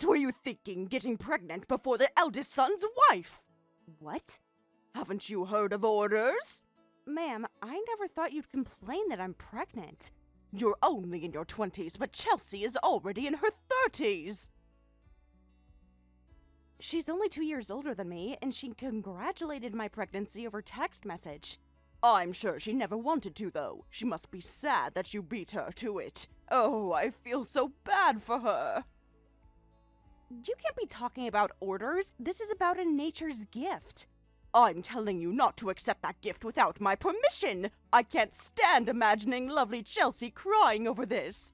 What were you thinking, getting pregnant before the eldest son's wife? What? Haven't you heard of orders? Ma'am, I never thought you'd complain that I'm pregnant. You're only in your 20s, but Chelsea is already in her 30s. She's only 2 years older than me, and she congratulated my pregnancy over text message. I'm sure she never wanted to, though. She must be sad that you beat her to it. Oh, I feel so bad for her. You can't be talking about orders. This is about a nature's gift. I'm telling you not to accept that gift without my permission. I can't stand imagining lovely Chelsea crying over this.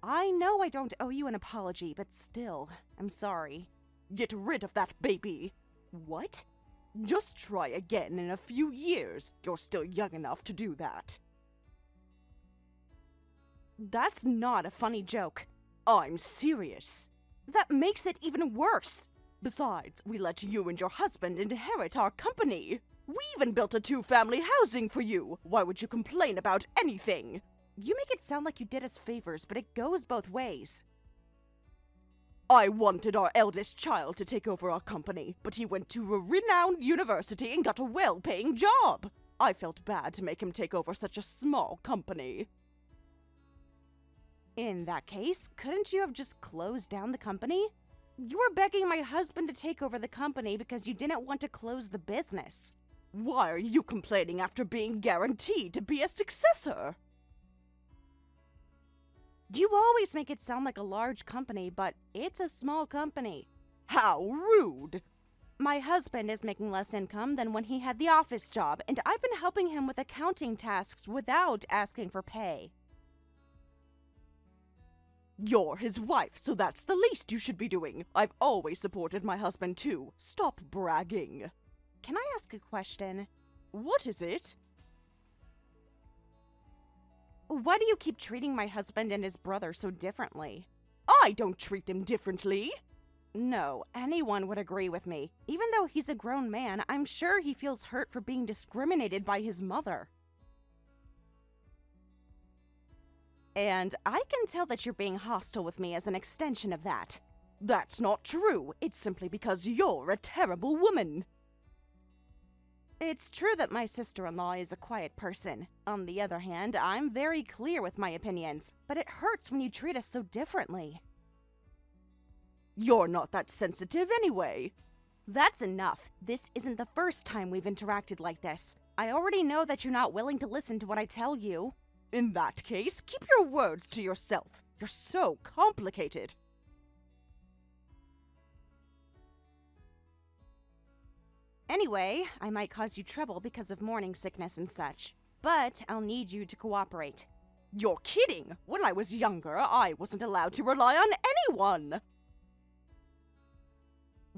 I know I don't owe you an apology, but still, I'm sorry. Get rid of that baby. What? Just try again in a few years. You're still young enough to do that. That's not a funny joke. I'm serious. That makes it even worse. Besides, we let you and your husband inherit our company. We even built a 2-family housing for you. Why would you complain about anything? You make it sound like you did us favors, but it goes both ways. I wanted our eldest child to take over our company, but he went to a renowned university and got a well-paying job. I felt bad to make him take over such a small company. In that case, couldn't you have just closed down the company? You were begging my husband to take over the company because you didn't want to close the business. Why are you complaining after being guaranteed to be a successor? You always make it sound like a large company, but it's a small company. How rude! My husband is making less income than when he had the office job, and I've been helping him with accounting tasks without asking for pay. You're his wife, so that's the least you should be doing. I've always supported my husband too. Stop bragging. Can I ask a question? What is it? Why do you keep treating my husband and his brother so differently? I don't treat them differently. No, anyone would agree with me. Even though he's a grown man, I'm sure he feels hurt for being discriminated by his mother. And I can tell that you're being hostile with me as an extension of that. That's not true. It's simply because you're a terrible woman. It's true that my sister-in-law is a quiet person. On the other hand, I'm very clear with my opinions, but it hurts when you treat us so differently. You're not that sensitive anyway. That's enough. This isn't the first time we've interacted like this. I already know that you're not willing to listen to what I tell you. In that case, keep your words to yourself. You're so complicated. Anyway, I might cause you trouble because of morning sickness and such, but I'll need you to cooperate. You're kidding! When I was younger, I wasn't allowed to rely on anyone!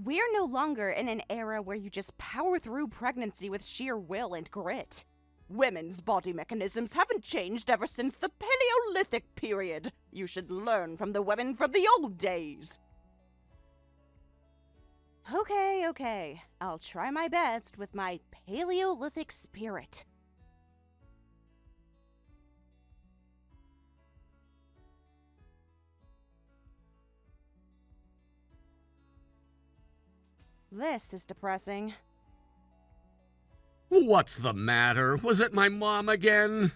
We're no longer in an era where you just power through pregnancy with sheer will and grit. Women's body mechanisms haven't changed ever since the Paleolithic period. You should learn from the women from the old days. Okay. I'll try my best with my Paleolithic spirit. This is depressing. What's the matter? Was it my mom again?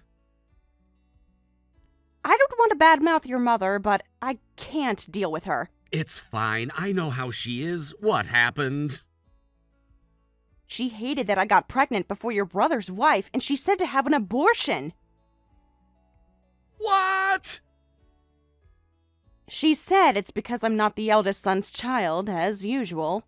I don't want to badmouth your mother, but I can't deal with her. It's fine. I know how she is. What happened? She hated that I got pregnant before your brother's wife, and she said to have an abortion. What? She said it's because I'm not the eldest son's child, as usual.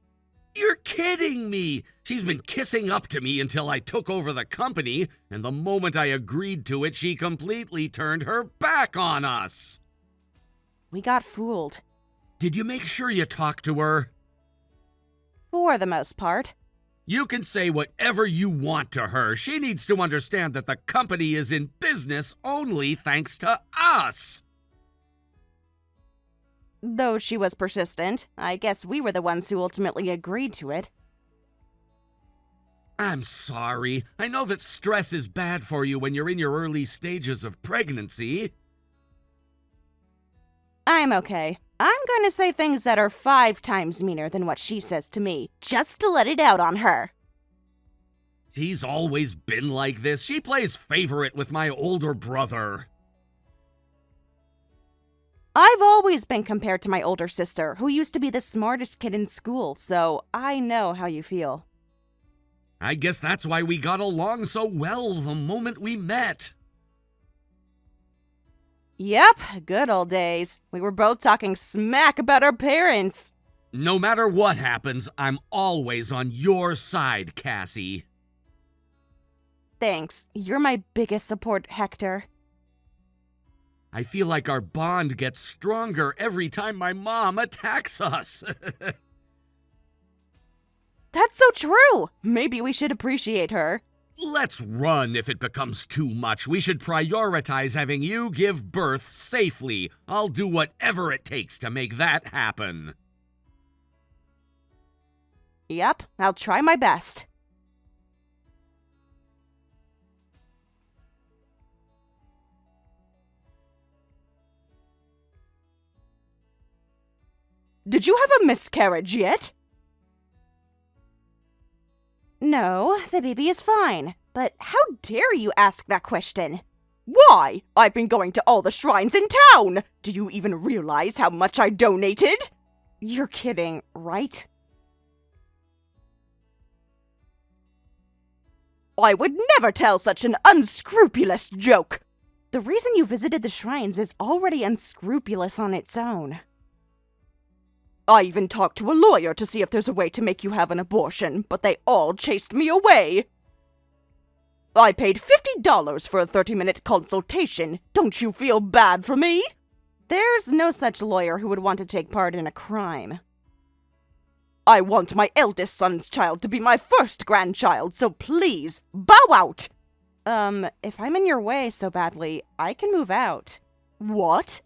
You're kidding me! She's been kissing up to me until I took over the company, and the moment I agreed to it, she completely turned her back on us. We got fooled. Did you make sure you talked to her? For the most part. You can say whatever you want to her. She needs to understand that the company is in business only thanks to us. Though she was persistent, I guess we were the ones who ultimately agreed to it. I'm sorry. I know that stress is bad for you when you're in your early stages of pregnancy. I'm okay. I'm going to say things that are 5 times meaner than what she says to me, just to let it out on her. She's always been like this. She plays favorite with my older brother. I've always been compared to my older sister, who used to be the smartest kid in school, so I know how you feel. I guess that's why we got along so well the moment we met. Yep, good old days. We were both talking smack about our parents. No matter what happens, I'm always on your side, Cassie. Thanks. You're my biggest support, Hector. I feel like our bond gets stronger every time my mom attacks us. That's so true. Maybe we should appreciate her. Let's run if it becomes too much. We should prioritize having you give birth safely. I'll do whatever it takes to make that happen. Yep, I'll try my best. Did you have a miscarriage yet? No, the baby is fine. But how dare you ask that question? Why? I've been going to all the shrines in town! Do you even realize how much I donated? You're kidding, right? I would never tell such an unscrupulous joke! The reason you visited the shrines is already unscrupulous on its own. I even talked to a lawyer to see if there's a way to make you have an abortion, but they all chased me away. I paid $50 for a 30-minute consultation. Don't you feel bad for me? There's no such lawyer who would want to take part in a crime. I want my eldest son's child to be my first grandchild, so please, bow out! If I'm in your way so badly, I can move out. What?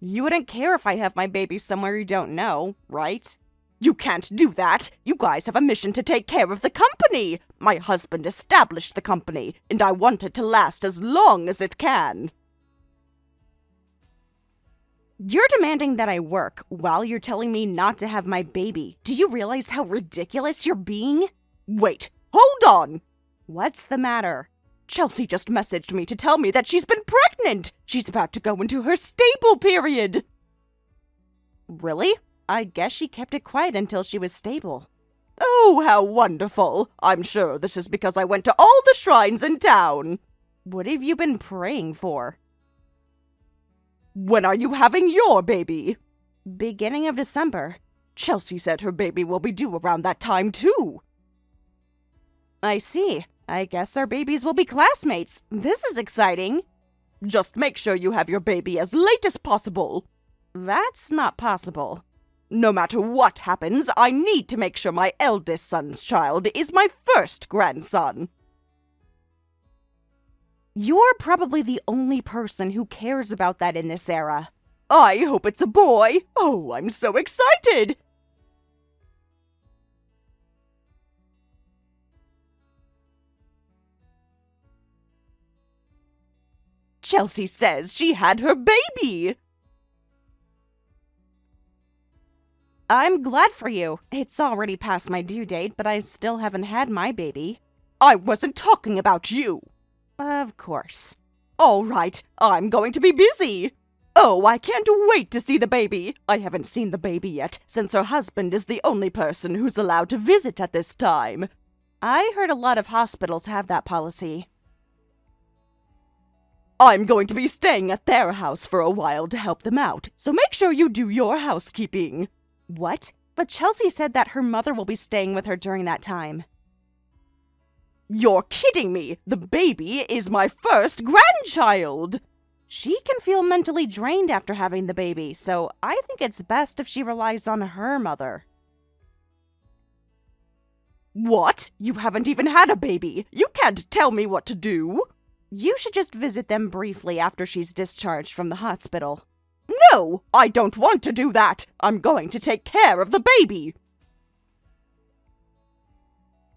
You wouldn't care if I have my baby somewhere you don't know, right? You can't do that! You guys have a mission to take care of the company! My husband established the company, and I want it to last as long as it can. You're demanding that I work while you're telling me not to have my baby. Do you realize how ridiculous you're being? Wait, hold on! What's the matter? Chelsea just messaged me to tell me that she's been pregnant! She's about to go into her stable period! Really? I guess she kept it quiet until she was stable. Oh, how wonderful! I'm sure this is because I went to all the shrines in town. What have you been praying for? When are you having your baby? Beginning of December. Chelsea said her baby will be due around that time, too. I see. I guess our babies will be classmates. This is exciting. Just make sure you have your baby as late as possible. That's not possible. No matter what happens, I need to make sure my eldest son's child is my first grandson. You're probably the only person who cares about that in this era. I hope it's a boy. Oh, I'm so excited! Chelsea says she had her baby! I'm glad for you. It's already past my due date, but I still haven't had my baby. I wasn't talking about you! Of course. All right, I'm going to be busy. Oh, I can't wait to see the baby. I haven't seen the baby yet, since her husband is the only person who's allowed to visit at this time. I heard a lot of hospitals have that policy. I'm going to be staying at their house for a while to help them out, so make sure you do your housekeeping. What? But Chelsea said that her mother will be staying with her during that time. You're kidding me! The baby is my first grandchild! She can feel mentally drained after having the baby, so I think it's best if she relies on her mother. What? You haven't even had a baby! You can't tell me what to do! You should just visit them briefly after she's discharged from the hospital. No! I don't want to do that! I'm going to take care of the baby!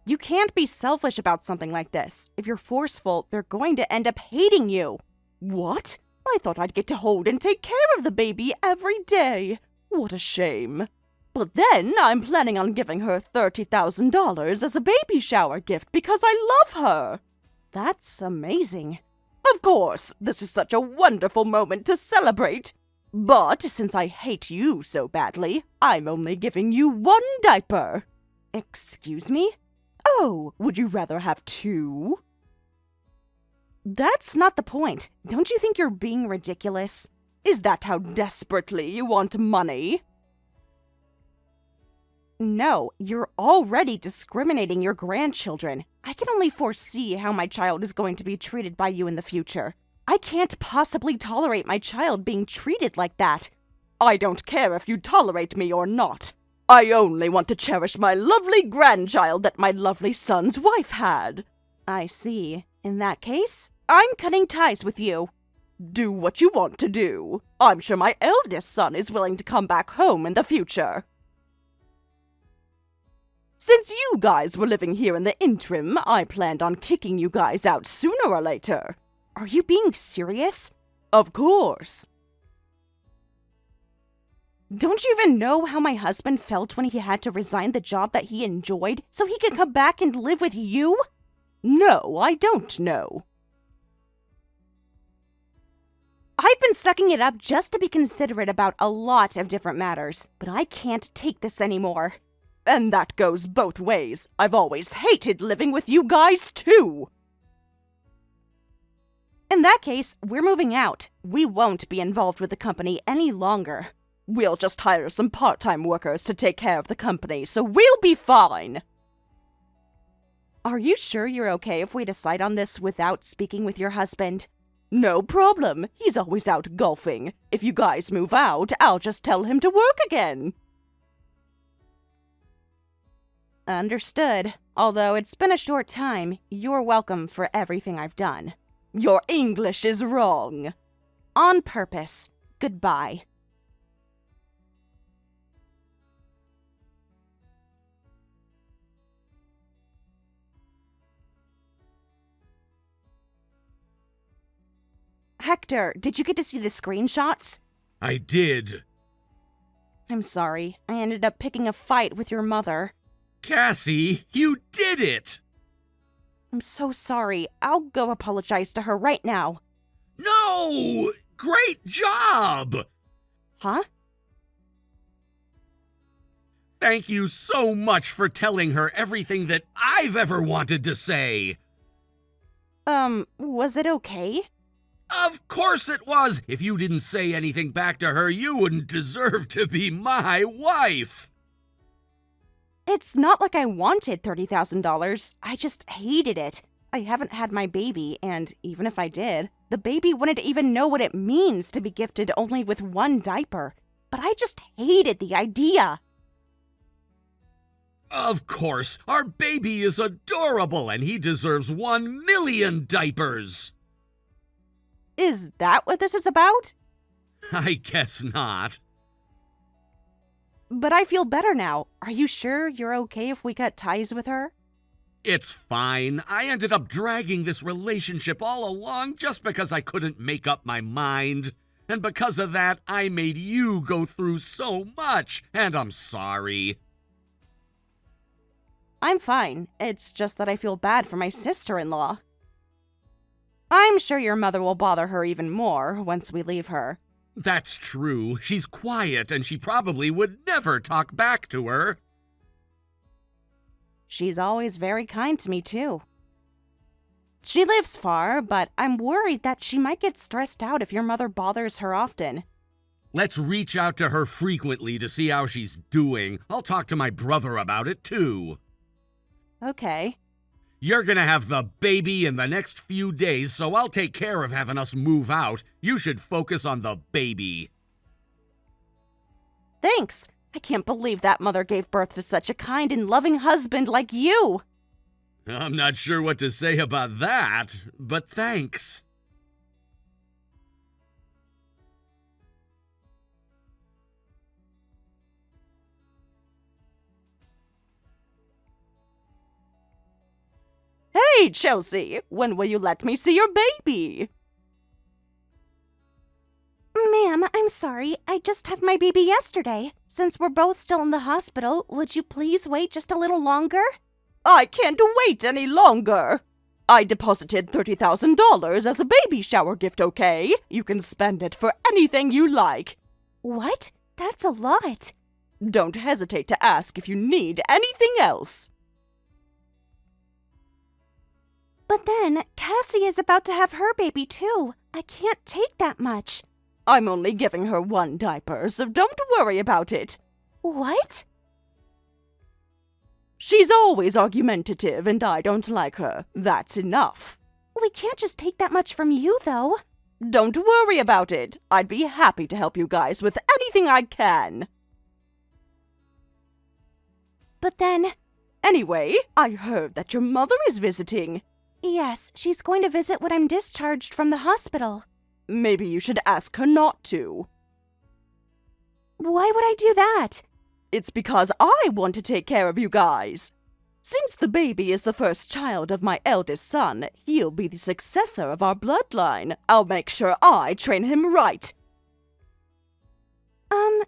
You can't be selfish about something like this. If you're forceful, they're going to end up hating you. What? I thought I'd get to hold and take care of the baby every day. What a shame. But then I'm planning on giving her $30,000 as a baby shower gift because I love her. That's amazing. Of course, this is such a wonderful moment to celebrate. But since I hate you so badly, I'm only giving you one diaper. Excuse me? Oh, would you rather have two? That's not the point. Don't you think you're being ridiculous? Is that how desperately you want money? No, you're already discriminating your grandchildren. I can only foresee how my child is going to be treated by you in the future. I can't possibly tolerate my child being treated like that. I don't care if you tolerate me or not. I only want to cherish my lovely grandchild that my lovely son's wife had. I see. In that case, I'm cutting ties with you. Do what you want to do. I'm sure my eldest son is willing to come back home in the future. Since you guys were living here in the interim, I planned on kicking you guys out sooner or later. Are you being serious? Of course. Don't you even know how my husband felt when he had to resign the job that he enjoyed so he could come back and live with you? No, I don't know. I've been sucking it up just to be considerate about a lot of different matters, but I can't take this anymore. And that goes both ways. I've always hated living with you guys, too. In that case, we're moving out. We won't be involved with the company any longer. We'll just hire some part-time workers to take care of the company, so we'll be fine. Are you sure you're okay if we decide on this without speaking with your husband? No problem. He's always out golfing. If you guys move out, I'll just tell him to work again. Understood. Although it's been a short time, you're welcome for everything I've done. Your English is wrong. On purpose. Goodbye. Hector, did you get to see the screenshots? I did. I'm sorry. I ended up picking a fight with your mother. Cassie, you did it! I'm so sorry. I'll go apologize to her right now. No! Great job! Huh? Thank you so much for telling her everything that I've ever wanted to say. Was it okay? Of course it was! If you didn't say anything back to her, you wouldn't deserve to be my wife! It's not like I wanted $30,000. I just hated it. I haven't had my baby, and even if I did, the baby wouldn't even know what it means to be gifted only with one diaper. But I just hated the idea. Of course, our baby is adorable and he deserves 1 million diapers! Is that what this is about? I guess not. But I feel better now. Are you sure you're okay if we cut ties with her? It's fine. I ended up dragging this relationship all along just because I couldn't make up my mind. And because of that, I made you go through so much, and I'm sorry. I'm fine. It's just that I feel bad for my sister-in-law. I'm sure your mother will bother her even more once we leave her. That's true. She's quiet, and she probably would never talk back to her. She's always very kind to me, too. She lives far, but I'm worried that she might get stressed out if your mother bothers her often. Let's reach out to her frequently to see how she's doing. I'll talk to my brother about it, too. Okay. You're gonna have the baby in the next few days, so I'll take care of having us move out. You should focus on the baby. Thanks. I can't believe that mother gave birth to such a kind and loving husband like you. I'm not sure what to say about that, but thanks. Hey, Chelsea, when will you let me see your baby? Ma'am, I'm sorry. I just had my baby yesterday. Since we're both still in the hospital, would you please wait just a little longer? I can't wait any longer. I deposited $30,000 as a baby shower gift, okay? You can spend it for anything you like. What? That's a lot. Don't hesitate to ask if you need anything else. But then, Cassie is about to have her baby too. I can't take that much. I'm only giving her one diaper, so don't worry about it. What? She's always argumentative and I don't like her. That's enough. We can't just take that much from you, though. Don't worry about it. I'd be happy to help you guys with anything I can. But then... Anyway, I heard that your mother is visiting. Yes, she's going to visit when I'm discharged from the hospital. Maybe you should ask her not to. Why would I do that? It's because I want to take care of you guys. Since the baby is the first child of my eldest son, he'll be the successor of our bloodline. I'll make sure I train him right.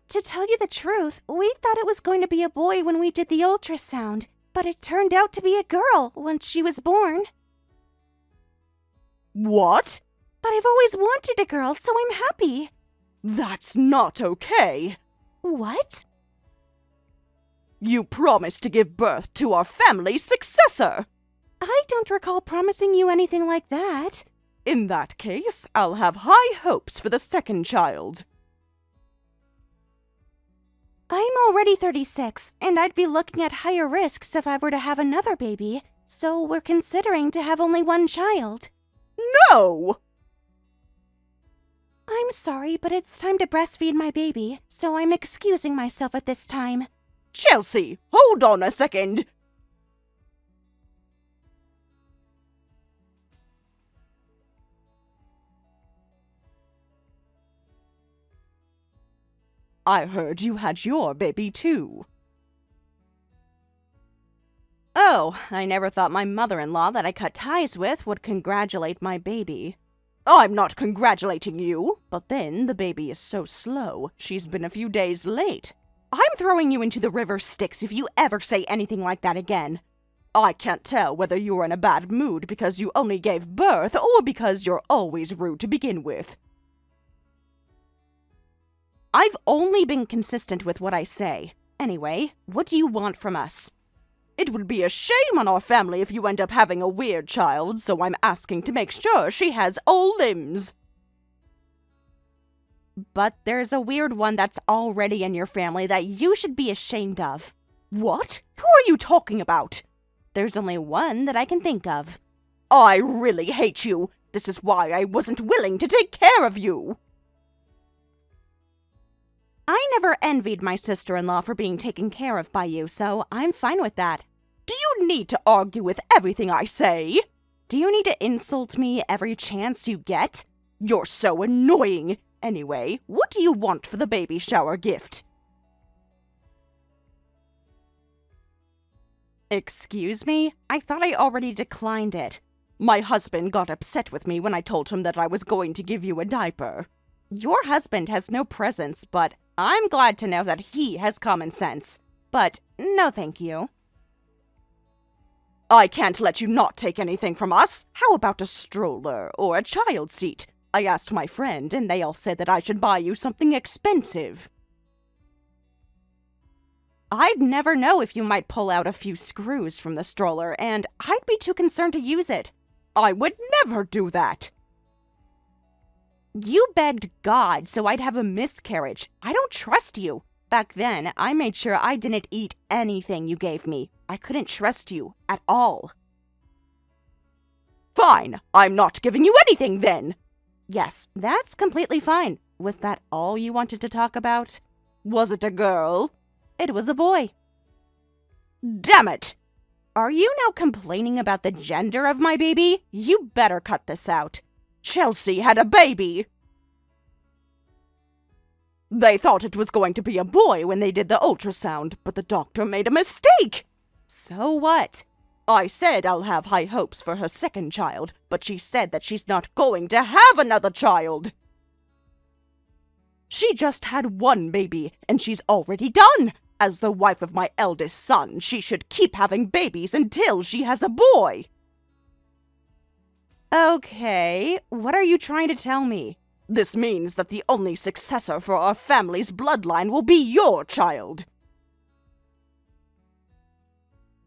To tell you the truth, we thought it was going to be a boy when we did the ultrasound, but it turned out to be a girl once she was born. What? But I've always wanted a girl, so I'm happy. That's not okay. What? You promised to give birth to our family's successor. I don't recall promising you anything like that. In that case, I'll have high hopes for the second child. I'm already 36, and I'd be looking at higher risks if I were to have another baby, so we're considering to have only one child. No! I'm sorry, but it's time to breastfeed my baby, so I'm excusing myself at this time. Chelsea, hold on a second. I heard you had your baby too. Oh, I never thought my mother-in-law that I cut ties with would congratulate my baby. I'm not congratulating you, but then the baby is so slow. She's been a few days late. I'm throwing you into the river Styx if you ever say anything like that again. I can't tell whether you're in a bad mood because you only gave birth or because you're always rude to begin with. I've only been consistent with what I say. Anyway, what do you want from us? It would be a shame on our family if you end up having a weird child, so I'm asking to make sure she has all limbs. But there's a weird one that's already in your family that you should be ashamed of. What? Who are you talking about? There's only one that I can think of. I really hate you. This is why I wasn't willing to take care of you. I never envied my sister-in-law for being taken care of by you, so I'm fine with that. Do you need to argue with everything I say? Do you need to insult me every chance you get? You're so annoying. Anyway, what do you want for the baby shower gift? Excuse me? I thought I already declined it. My husband got upset with me when I told him that I was going to give you a diaper. Your husband has no presence, but I'm glad to know that he has common sense. But no thank you. I can't let you not take anything from us. How about a stroller or a child seat? I asked my friend, and they all said that I should buy you something expensive. I'd never know if you might pull out a few screws from the stroller, and I'd be too concerned to use it. I would never do that. You begged God so I'd have a miscarriage. I don't trust you. Back then, I made sure I didn't eat anything you gave me. I couldn't trust you at all. Fine, I'm not giving you anything then. Yes, that's completely fine. Was that all you wanted to talk about? Was it a girl? It was a boy. Damn it! Are you now complaining about the gender of my baby? You better cut this out. Chelsea had a baby! They thought it was going to be a boy when they did the ultrasound, but the doctor made a mistake! So what? I said I'll have high hopes for her second child, but she said that she's not going to have another child! She just had one baby, and she's already done. As the wife of my eldest son, she should keep having babies until she has a boy. Okay, what are you trying to tell me? This means that the only successor for our family's bloodline will be your child.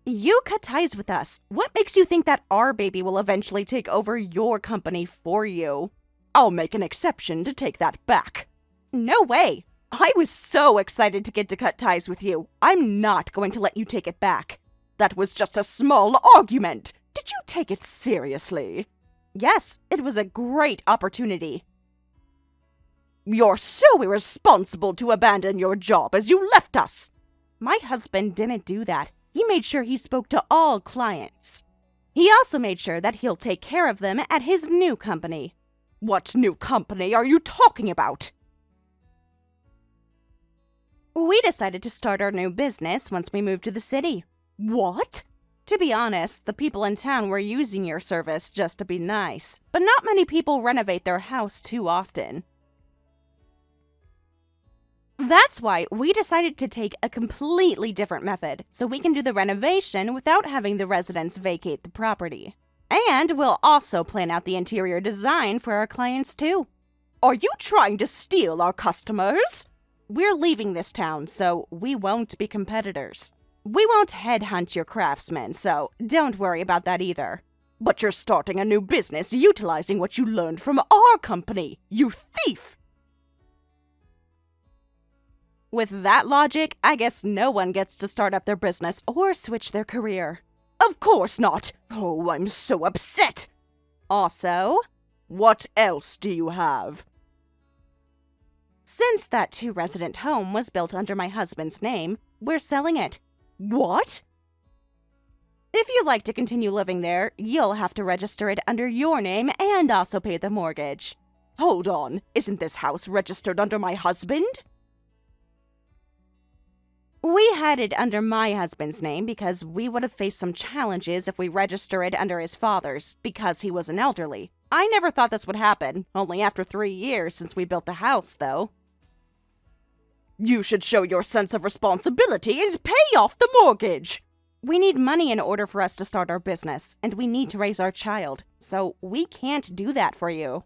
You cut ties with us. What makes you think that our baby will eventually take over your company for you? I'll make an exception to take that back. No way. I was so excited to get to cut ties with you. I'm not going to let you take it back. That was just a small argument. Did you take it seriously? Yes, it was a great opportunity. You're so irresponsible to abandon your job as you left us. My husband didn't do that. He made sure he spoke to all clients. He also made sure that he'll take care of them at his new company. What new company are you talking about? We decided to start our new business once we moved to the city. What? To be honest, the people in town were using your service just to be nice, but not many people renovate their house too often. That's why we decided to take a completely different method, so we can do the renovation without having the residents vacate the property. And we'll also plan out the interior design for our clients too. Are you trying to steal our customers? We're leaving this town, so we won't be competitors. We won't headhunt your craftsmen, so don't worry about that either. But you're starting a new business utilizing what you learned from our company, you thief! With that logic, I guess no one gets to start up their business or switch their career. Of course not! Oh, I'm so upset! Also, what else do you have? Since that 2-resident home was built under my husband's name, we're selling it. What? If you'd like to continue living there, you'll have to register it under your name and also pay the mortgage. Hold on, isn't this house registered under my husband? We had it under my husband's name because we would have faced some challenges if we register it under his father's, because he was an elderly. I never thought this would happen, only after 3 years since we built the house, though. You should show your sense of responsibility and pay off the mortgage! We need money in order for us to start our business, and we need to raise our child, so we can't do that for you.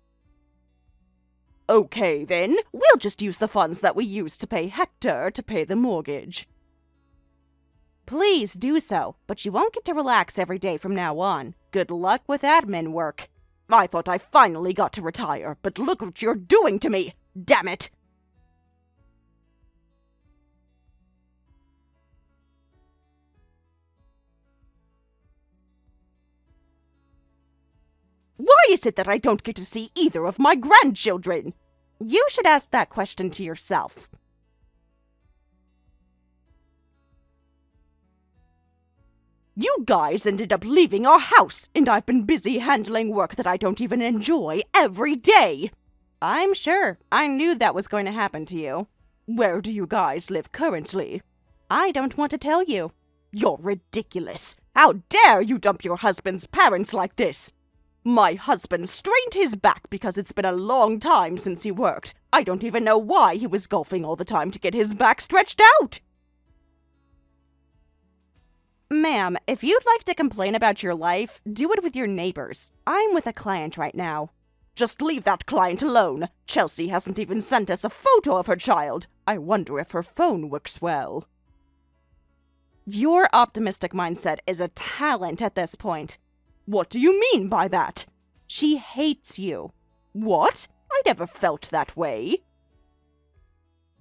Okay, then. We'll just use the funds that we used to pay Hector to pay the mortgage. Please do so, but you won't get to relax every day from now on. Good luck with admin work. I thought I finally got to retire, but look what you're doing to me! Damn it! Why is it that I don't get to see either of my grandchildren? You should ask that question to yourself. You guys ended up leaving our house, and I've been busy handling work that I don't even enjoy every day. I'm sure. I knew that was going to happen to you. Where do you guys live currently? I don't want to tell you. You're ridiculous. How dare you dump your husband's parents like this? My husband strained his back because it's been a long time since he worked. I don't even know why he was golfing all the time to get his back stretched out. Ma'am, if you'd like to complain about your life, do it with your neighbors. I'm with a client right now. Just leave that client alone. Chelsea hasn't even sent us a photo of her child. I wonder if her phone works well. Your optimistic mindset is a talent at this point. What do you mean by that? She hates you. What? I never felt that way.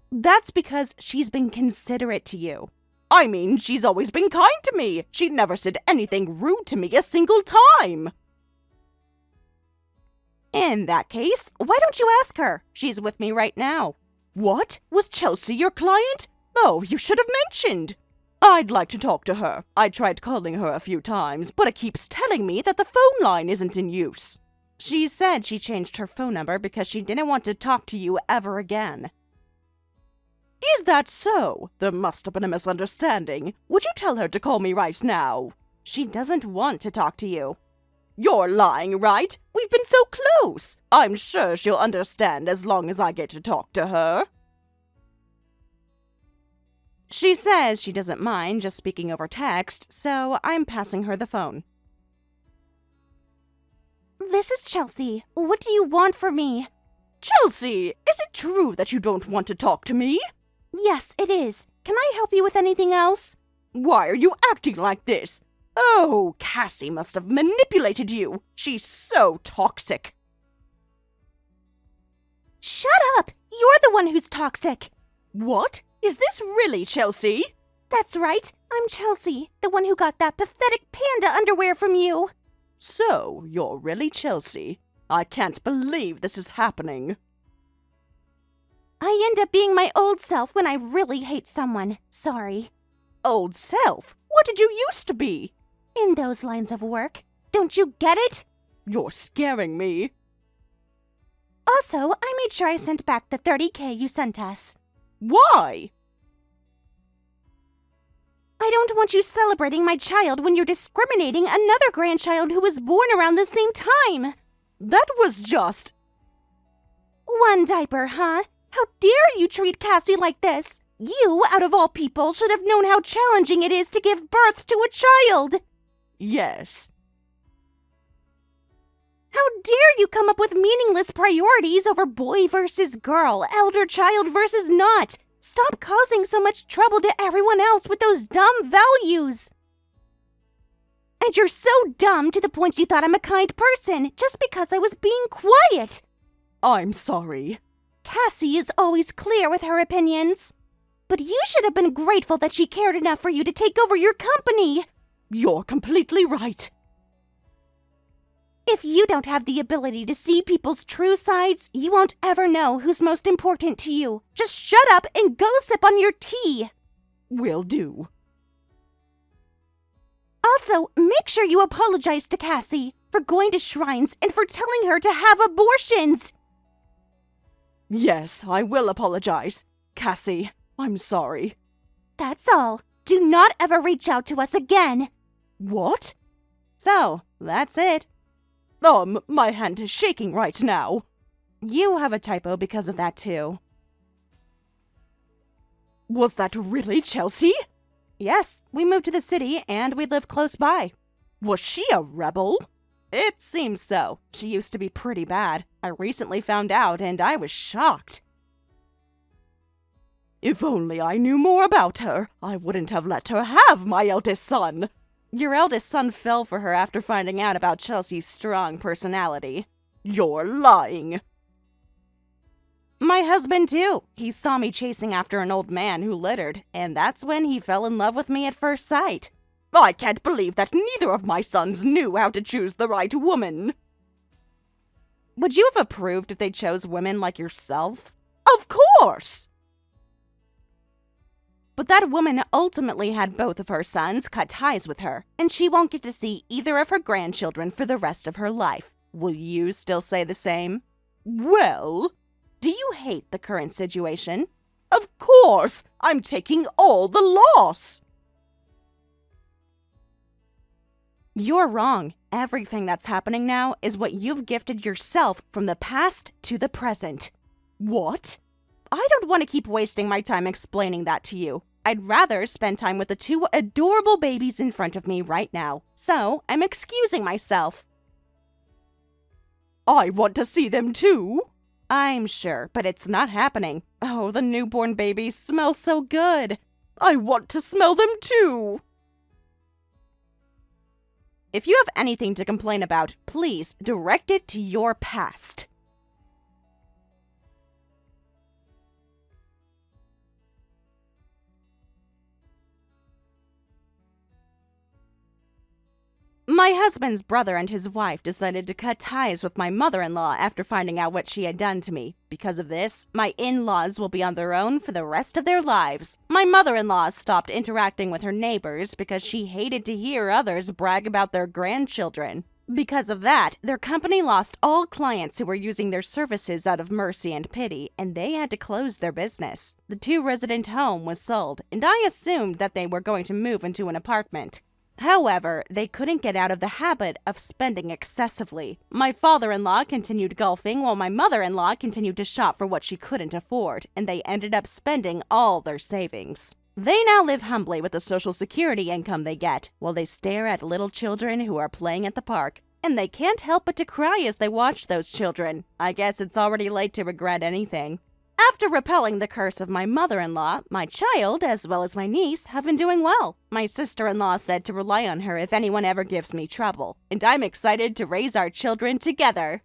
That's because she's been considerate to you. I mean, she's always been kind to me. She never said anything rude to me a single time. In that case, why don't you ask her? She's with me right now. What? Was Chelsea your client? Oh, you should have mentioned. I'd like to talk to her. I tried calling her a few times, but it keeps telling me that the phone line isn't in use. She said she changed her phone number because she didn't want to talk to you ever again. Is that so? There must have been a misunderstanding. Would you tell her to call me right now? She doesn't want to talk to you. You're lying, right? We've been so close. I'm sure she'll understand as long as I get to talk to her. She says she doesn't mind just speaking over text, so I'm passing her the phone. This is Chelsea. What do you want from me? Chelsea, is it true that you don't want to talk to me? Yes, it is. Can I help you with anything else? Why are you acting like this? Oh, Cassie must have manipulated you. She's so toxic. Shut up! You're the one who's toxic. What? Is this really Chelsea? That's right. I'm Chelsea, the one who got that pathetic panda underwear from you. So, you're really Chelsea. I can't believe this is happening. I end up being my old self when I really hate someone. Sorry. Old self? What did you used to be? In those lines of work. Don't you get it? You're scaring me. Also, I made sure I sent back the $30,000 you sent us. Why? I don't want you celebrating my child when you're discriminating another grandchild who was born around the same time. That was just... One diaper, huh? How dare you treat Cassie like this? You, out of all people, should have known how challenging it is to give birth to a child. Yes. How dare you come up with meaningless priorities over boy versus girl, elder child versus not? Stop causing so much trouble to everyone else with those dumb values. And you're so dumb to the point you thought I'm a kind person just because I was being quiet. I'm sorry. Cassie is always clear with her opinions. But you should have been grateful that she cared enough for you to take over your company. You're completely right. If you don't have the ability to see people's true sides, you won't ever know who's most important to you. Just shut up and go sip on your tea. Will do. Also, make sure you apologize to Cassie for going to shrines and for telling her to have abortions. Yes, I will apologize. Cassie, I'm sorry. That's all. Do not ever reach out to us again. What? So, that's it. My hand is shaking right now. You have a typo because of that too. Was that really Chelsea? Yes, we moved to the city and we live close by. Was she a rebel? It seems so. She used to be pretty bad. I recently found out and I was shocked. If only I knew more about her, I wouldn't have let her have my eldest son. Your eldest son fell for her after finding out about Chelsea's strong personality. You're lying. My husband, too. He saw me chasing after an old man who littered, and that's when he fell in love with me at first sight. I can't believe that neither of my sons knew how to choose the right woman. Would you have approved if they chose women like yourself? Of course! But that woman ultimately had both of her sons cut ties with her, and she won't get to see either of her grandchildren for the rest of her life. Will you still say the same? Well, do you hate the current situation? Of course! I'm taking all the loss! You're wrong. Everything that's happening now is what you've gifted yourself from the past to the present. What? I don't want to keep wasting my time explaining that to you. I'd rather spend time with the two adorable babies in front of me right now. So, I'm excusing myself. I want to see them too. I'm sure, but it's not happening. Oh, the newborn babies smell so good. I want to smell them too. If you have anything to complain about, please direct it to your past. My husband's brother and his wife decided to cut ties with my mother-in-law after finding out what she had done to me. Because of this, my in-laws will be on their own for the rest of their lives. My mother-in-law stopped interacting with her neighbors because she hated to hear others brag about their grandchildren. Because of that, their company lost all clients who were using their services out of mercy and pity, and they had to close their business. The two-resident home was sold, and I assumed that they were going to move into an apartment. However, they couldn't get out of the habit of spending excessively. My father-in-law continued golfing while my mother-in-law continued to shop for what she couldn't afford, and they ended up spending all their savings. They now live humbly with the Social Security income they get, while they stare at little children who are playing at the park. And they can't help but to cry as they watch those children. I guess it's already late to regret anything. After repelling the curse of my mother-in-law, my child, as well as my niece, have been doing well. My sister-in-law said to rely on her if anyone ever gives me trouble, and I'm excited to raise our children together.